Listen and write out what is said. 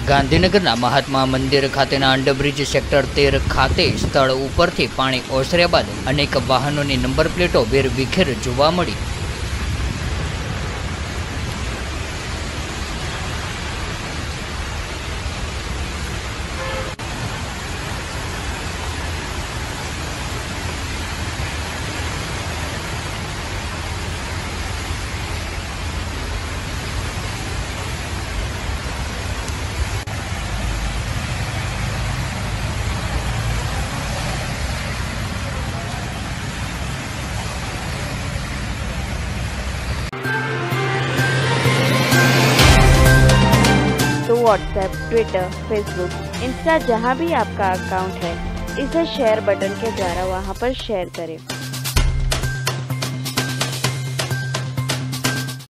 ગાંધીનગરના મહાત્મા મંદિર ખાતેના underbridge sector 13 ખાતે સ્થળ ઉપરથી પાણી ઓસર્યા બાદ અનેક વાહનોની નંબર પ્લેટો વેરવિખેર જોવા મળી। तो व्हाट्सएप, ट्विटर, फेसबुक, इंस्टा जहाँ भी आपका अकाउंट है, इसे शेयर बटन के द्वारा वहाँ पर शेयर करें।